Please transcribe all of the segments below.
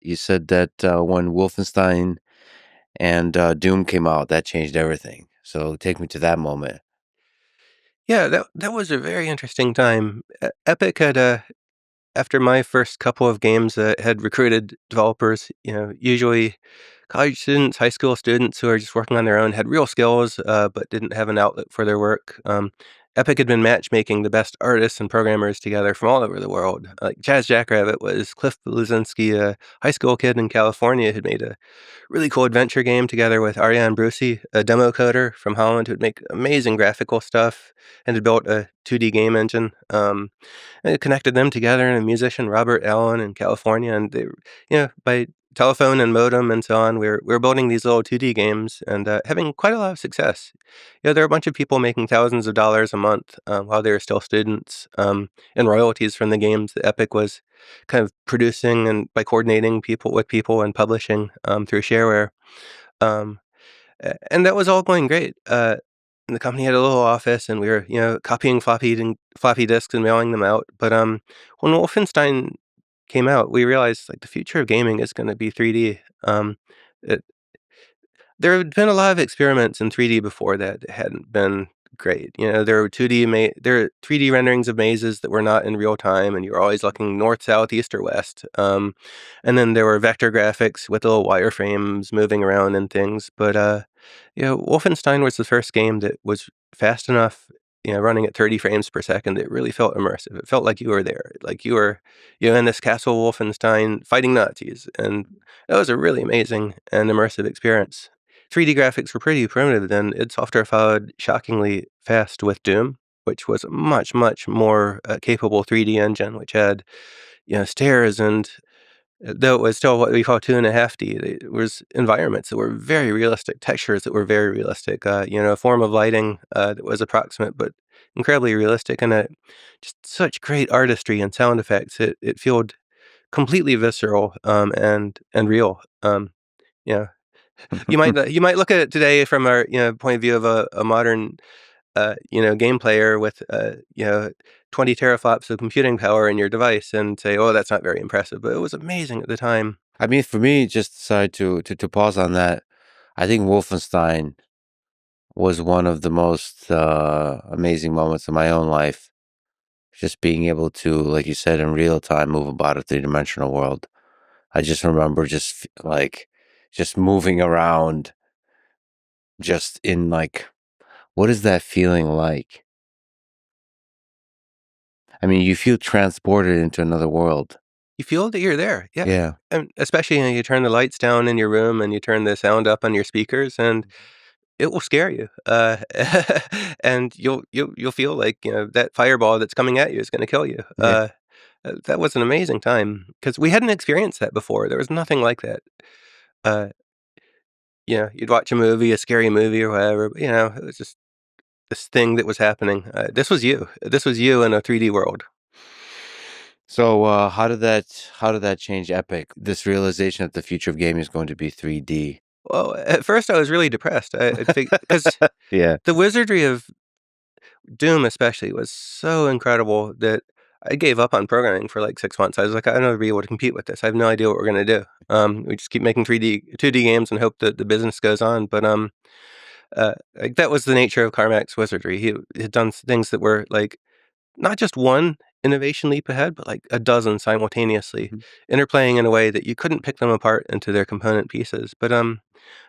You said that when Wolfenstein and Doom came out, that changed everything. So take me to that moment. Yeah, that was a very interesting time. Epic had, after my first couple of games, had recruited developers, usually college students, high school students who are just working on their own, had real skills, but didn't have an outlet for their work. Epic had been matchmaking the best artists and programmers together from all over the world. Like Chaz Jackrabbit was Cliff Bleszinski, a high school kid in California who'd made a really cool adventure game together with Ariane Brucey, a demo coder from Holland who'd make amazing graphical stuff and had built a 2D game engine. And it connected them together, and a musician, Robert Allen in California, and by telephone and modem and so on, we were building these little 2D games and having quite a lot of success. There were a bunch of people making thousands of dollars a month while they were still students, and royalties from the games that Epic was kind of producing and by coordinating people with people and publishing through shareware. Um, and that was all going great. And the company had a little office, and we were, copying floppy disks and mailing them out. But when Wolfenstein came out, we realized like the future of gaming is going to be 3D. It, there had been a lot of experiments in 3D before that hadn't been great. There were 3D renderings of mazes that were not in real time, and you were always looking north, south, east, or west. And then there were vector graphics with little wireframes moving around and things. But Wolfenstein was the first game that was fast enough, running at 30 frames per second. It really felt immersive. It felt like you were there, like you were, in this castle Wolfenstein fighting Nazis, and that was a really amazing and immersive experience. 3D graphics were pretty primitive then. Id Software followed shockingly fast with Doom, which was a much, much more capable 3D engine, which had, stairs and though it was still what we call 2.5D, it was environments that were very realistic, textures that were very realistic, a form of lighting that was approximate but incredibly realistic, and just such great artistry and sound effects. It felt completely visceral and real. You know, you might look at it today from our point of view of a modern game player with 20 teraflops of computing power in your device and say, oh, that's not very impressive, but it was amazing at the time. I mean, for me, just decide to pause on that. I think Wolfenstein was one of the most amazing moments in my own life. Just being able to, like you said, in real time, move about a three-dimensional world. I just remember just moving around, just in like, what is that feeling like? I mean, you feel transported into another world. You feel that you're there, yeah, Yeah. and especially you turn the lights down in your room and you turn the sound up on your speakers, and it will scare you, and you'll feel like that fireball that's coming at you is going to kill you. Yeah. That was an amazing time because we hadn't experienced that before. There was nothing like that. Uh, you'd watch a movie, a scary movie or whatever, but it was just this thing that was happening. This was you. This was you in a 3D world. So, how did that change Epic? This realization that the future of gaming is going to be 3D. Well, at first I was really depressed. I think because Yeah. the wizardry of Doom especially was so incredible that I gave up on programming for like 6 months. I was like, "I'll never be able to compete with this. I have no idea what we're gonna do." We just keep making 2D games and hope that the business goes on, but, like, that was the nature of Carmack's wizardry. He had done things that were, like, not just one innovation leap ahead, but, like, a dozen simultaneously, Mhm. interplaying in a way that you couldn't pick them apart into their component pieces. But,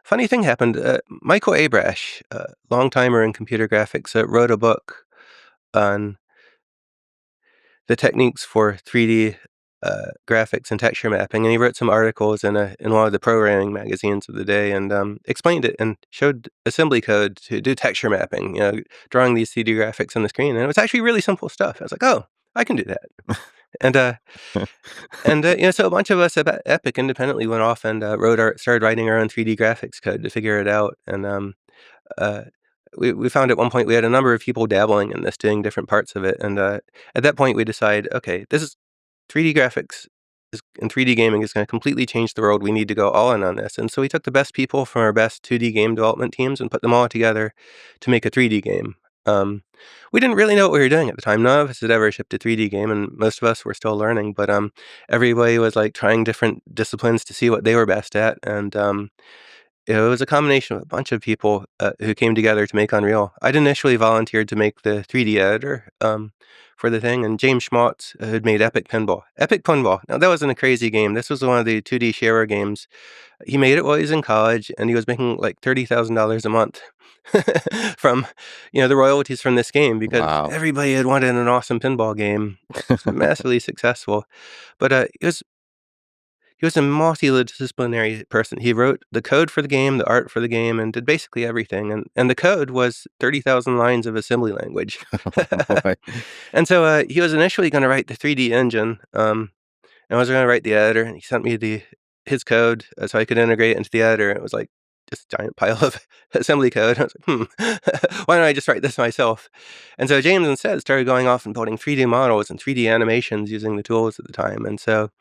funny thing happened, Michael Abrash, long-timer in computer graphics, wrote a book on the techniques for 3D graphics and texture mapping, and he wrote some articles in one of the programming magazines of the day, and explained it and showed assembly code to do texture mapping, drawing these 3D graphics on the screen, and it was actually really simple stuff. I was like, oh, I can do that, and so a bunch of us at Epic independently went off and started writing our own 3D graphics code to figure it out, and uh, we found at one point we had a number of people dabbling in this, doing different parts of it, and at that point we decided, okay, this is 3D graphics and 3D gaming is going to completely change the world. We need to go all in on this, and so we took the best people from our best 2D game development teams and put them all together to make a 3D game. We didn't really know what we were doing at the time. None of us had ever shipped a 3D game, and most of us were still learning, but, everybody was, like, trying different disciplines to see what they were best at, and, it was a combination of a bunch of people, who came together to make Unreal. I'd initially volunteered to make the 3D editor, for the thing, and James Schmaltz had made Epic Pinball. Epic Pinball. Now, that wasn't a crazy game. This was one of the 2D shareware games. He made it while he was in college, and he was making, like, $30,000 a month from, the royalties from this game because Wow. everybody had wanted an awesome pinball game. It's massively successful. But, he was a multidisciplinary person. He wrote the code for the game, the art for the game, and did basically everything, and the code was 30,000 lines of assembly language. Boy. And so, he was initially gonna write the 3D engine, and I was gonna write the editor, and he sent me his code, so I could integrate it into the editor, and it was like just a giant pile of assembly code. I was like, why don't I just write this myself?" And so James instead started going off and building 3D models and 3D animations using the tools at the time, and so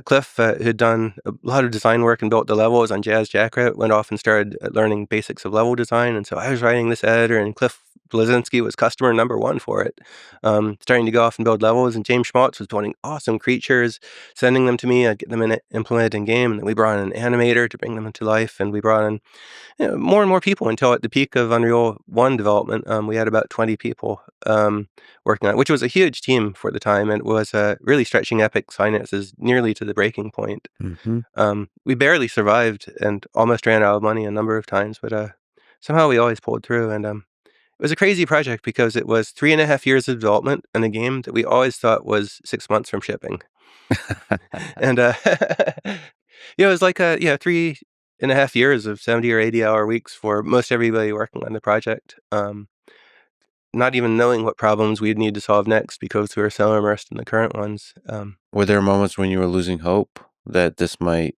Cliff, who'd done a lot of design work and built the levels on Jazz Jackrabbit, went off and started learning basics of level design, and so I was writing this editor, and Cliff Blazinski was customer number one for it, starting to go off and build levels, and James Schmaltz was building awesome creatures, sending them to me, I'd get them implemented in game, and then we brought in an animator to bring them into life, and we brought in more and more people until at the peak of Unreal 1 development, we had about 20 people working on it, which was a huge team for the time, and was really stretching Epic's finances nearly to the breaking point. Mhm. We barely survived and almost ran out of money a number of times, but somehow we always pulled through. And it was a crazy project because it was 3.5 years of development in a game that we always thought was 6 months from shipping. And it was like 3.5 years of 70 or 80-hour weeks for most everybody working on the project. Not even knowing what problems we'd need to solve next because we were so immersed in the current ones. Were there moments when you were losing hope that this might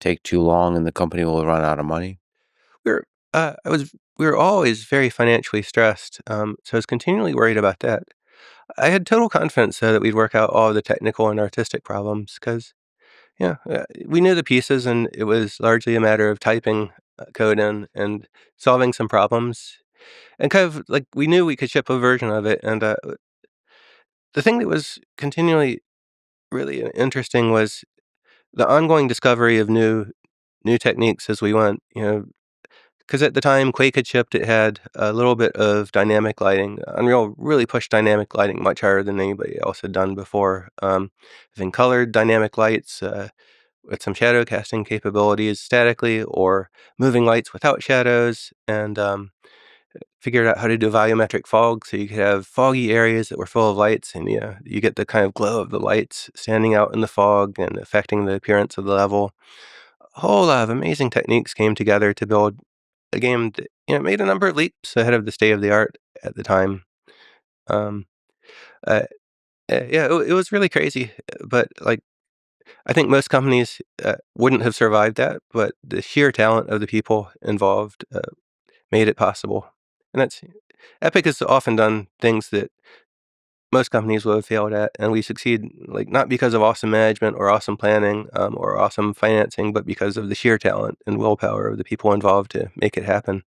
take too long and the company will run out of money? We were, we were always very financially stressed, so I was continually worried about that. I had total confidence, though, that we'd work out all the technical and artistic problems because, we knew the pieces, and it was largely a matter of typing code in and solving some problems. And kind of like we knew we could ship a version of it. And the thing that was continually really interesting was the ongoing discovery of new techniques as we went. Because at the time Quake had shipped, it had a little bit of dynamic lighting. Unreal really pushed dynamic lighting much harder than anybody else had done before. Having colored dynamic lights with some shadow casting capabilities statically, or moving lights without shadows, and figured out how to do volumetric fog, so you could have foggy areas that were full of lights, and you get the kind of glow of the lights standing out in the fog and affecting the appearance of the level. A whole lot of amazing techniques came together to build a game that made a number of leaps ahead of the state of the art at the time. Um, uh, yeah, it was really crazy, but like I think most companies wouldn't have survived that, but the sheer talent of the people involved made it possible. And that's Epic has often done things that most companies would have failed at, and we succeed, like, not because of awesome management or awesome planning, or awesome financing, but because of the sheer talent and willpower of the people involved to make it happen.